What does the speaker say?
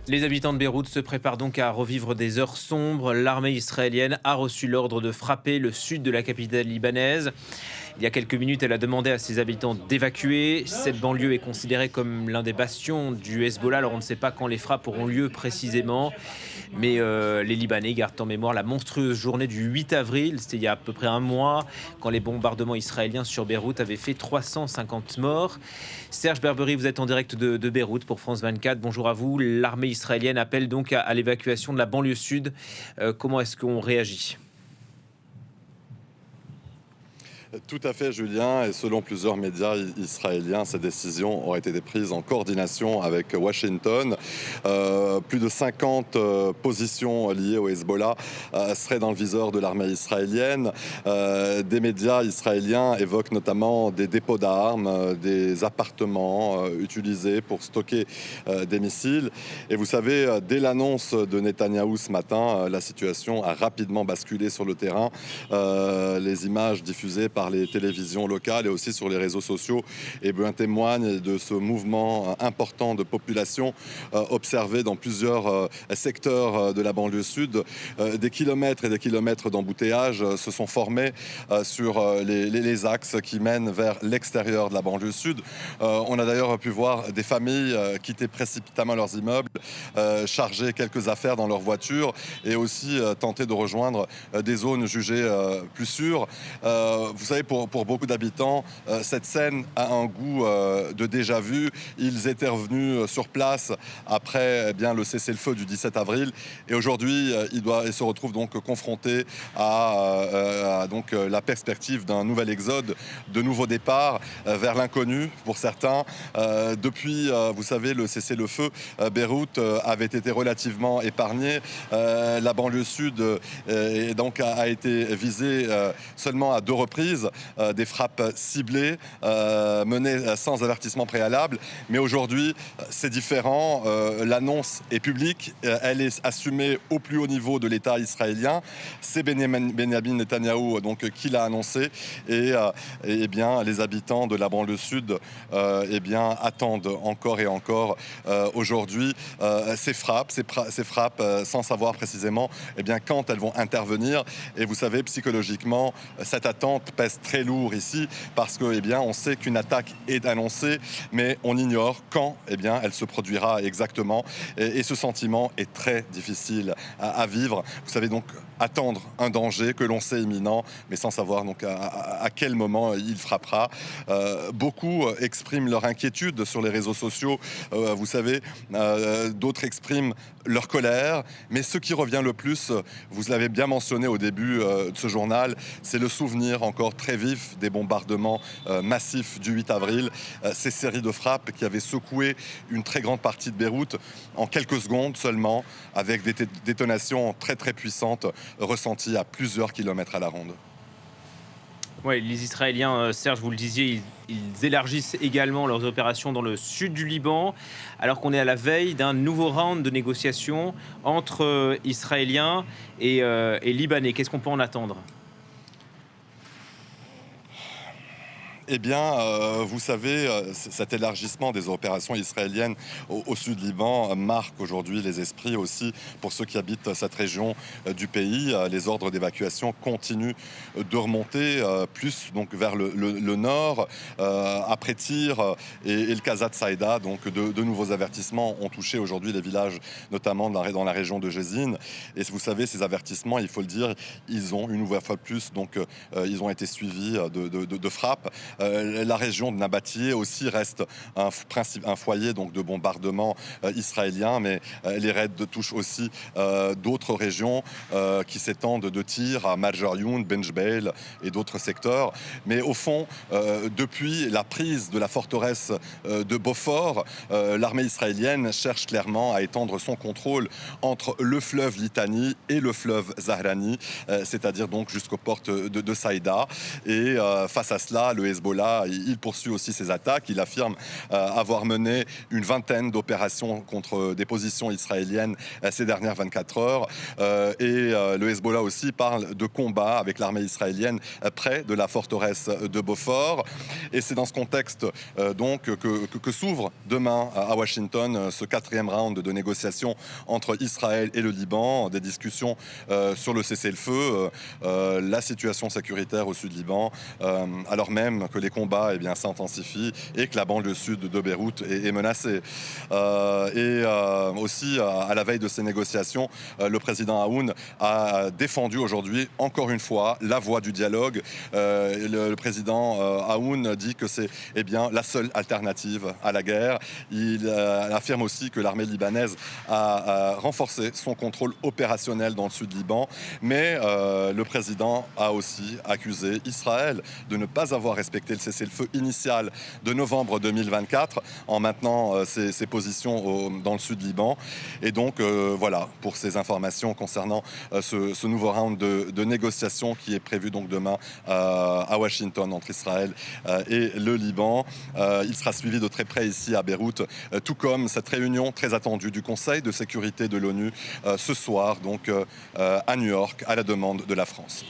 Les habitants de Beyrouth se préparent donc à revivre des heures sombres. L'armée israélienne a reçu l'ordre de frapper le sud de la capitale libanaise. Il y a quelques minutes, elle a demandé à ses habitants d'évacuer. Cette banlieue est considérée comme l'un des bastions du Hezbollah. Alors on ne sait pas quand les frappes auront lieu précisément. Mais les Libanais gardent en mémoire la monstrueuse journée du 8 avril. C'était il y a à peu près un mois, quand les bombardements israéliens sur Beyrouth avaient fait 350 morts. Serge Berbery, vous êtes en direct de Beyrouth pour France 24. Bonjour à vous. L'armée israélienne appelle donc à l'évacuation de la banlieue sud. Comment est-ce qu'on réagit ? Tout à fait, Julien. Et selon plusieurs médias israéliens, cette décision aurait été prise en coordination avec Washington. Plus de 50 positions liées au Hezbollah seraient dans le viseur de l'armée israélienne. Des médias israéliens évoquent notamment des dépôts d'armes, des appartements utilisés pour stocker des missiles. Et vous savez, dès l'annonce de Netanyahou ce matin, la situation a rapidement basculé sur le terrain. Les images diffusées par les télévisions locales et aussi sur les réseaux sociaux témoignent de ce mouvement important de population observé dans plusieurs secteurs de la banlieue sud. Des kilomètres et des kilomètres d'embouteillages se sont formés sur les axes qui mènent vers l'extérieur de la banlieue sud. On a d'ailleurs pu voir des familles quitter précipitamment leurs immeubles, charger quelques affaires dans leur voiture et aussi tenter de rejoindre des zones jugées plus sûres. Vous savez, pour beaucoup d'habitants, cette scène a un goût de déjà-vu. Ils étaient revenus sur place après le cessez-le-feu du 17 avril. Et aujourd'hui, ils se retrouvent donc confrontés à la perspective d'un nouvel exode, de nouveaux départs vers l'inconnu pour certains. Depuis, vous savez, le cessez-le-feu, Beyrouth avait été relativement épargnée. La banlieue sud a été visée seulement à 2 reprises, des frappes ciblées menées sans avertissement préalable. Mais aujourd'hui, c'est différent. L'annonce est publique, elle est assumée au plus haut niveau de l'État israélien. C'est Benjamin Netanyahou qui l'a annoncé. Et les habitants de la banlieue sud attendent encore et encore aujourd'hui ces frappes sans savoir précisément quand elles vont intervenir. Et vous savez, psychologiquement, cette attente pèse très lourd ici parce que on sait qu'une attaque est annoncée, mais on ignore quand elle se produira exactement. Et ce sentiment est très difficile à vivre. Vous savez, donc attendre un danger que l'on sait imminent, mais sans savoir à quel moment il frappera. Beaucoup expriment leur inquiétude sur les réseaux sociaux. Vous savez, d'autres expriment leur colère. Mais ce qui revient le plus, vous l'avez bien mentionné au début de ce journal, c'est le souvenir encore très vif des bombardements massifs du 8 avril. Ces séries de frappes qui avaient secoué une très grande partie de Beyrouth en quelques secondes seulement, avec des détonations très très puissantes ressenties à plusieurs kilomètres à la ronde. Oui, les Israéliens, Serge, vous le disiez, ils élargissent également leurs opérations dans le sud du Liban, alors qu'on est à la veille d'un nouveau round de négociations entre Israéliens et Libanais. Qu'est-ce qu'on peut en attendre ? Vous savez, cet élargissement des opérations israéliennes au sud Liban marque aujourd'hui les esprits aussi pour ceux qui habitent cette région du pays. Les ordres d'évacuation continuent de remonter plus vers le nord. Après Tyr et le Qasat Saïda, de nouveaux avertissements ont touché aujourd'hui les villages, notamment dans la région de Jezine. Et vous savez, ces avertissements, il faut le dire, ils ont une nouvelle fois de plus, ils ont été suivis de frappes. La région de Nabatieh aussi reste un foyer de bombardement israélien, mais les raids touchent aussi d'autres régions qui s'étendent de Tyr à Marjayoun, Benjbeil et d'autres secteurs. Mais au fond, depuis la prise de la forteresse de Beaufort, l'armée israélienne cherche clairement à étendre son contrôle entre le fleuve Litani et le fleuve Zahrani, c'est-à-dire jusqu'aux portes de Saïda. Et face à cela, le Hezbollah Hezbollah, il poursuit aussi ses attaques. Il affirme avoir mené une vingtaine d'opérations contre des positions israéliennes ces dernières 24 heures. Le Hezbollah aussi parle de combats avec l'armée israélienne près de la forteresse de Beaufort. Et c'est dans ce contexte que s'ouvre demain à Washington ce 4e round de négociations entre Israël et le Liban, des discussions sur le cessez-le-feu, la situation sécuritaire au sud Liban, alors même que les combats s'intensifient et que la banlieue sud de Beyrouth est menacée. Aussi, à la veille de ces négociations, le président Aoun a défendu aujourd'hui, encore une fois, la voie du dialogue. Le président Aoun dit que c'est la seule alternative à la guerre. Il affirme aussi que l'armée libanaise a renforcé son contrôle opérationnel dans le sud Liban, mais le président a aussi accusé Israël de ne pas avoir respecté le cessez-le-feu initial de novembre 2024 en maintenant ses positions dans le sud Liban. Et donc voilà pour ces informations concernant ce nouveau round de négociations qui est prévu donc demain à Washington entre Israël et le Liban. Il sera suivi de très près ici à Beyrouth, tout comme cette réunion très attendue du Conseil de sécurité de l'ONU ce soir donc à New York à la demande de la France.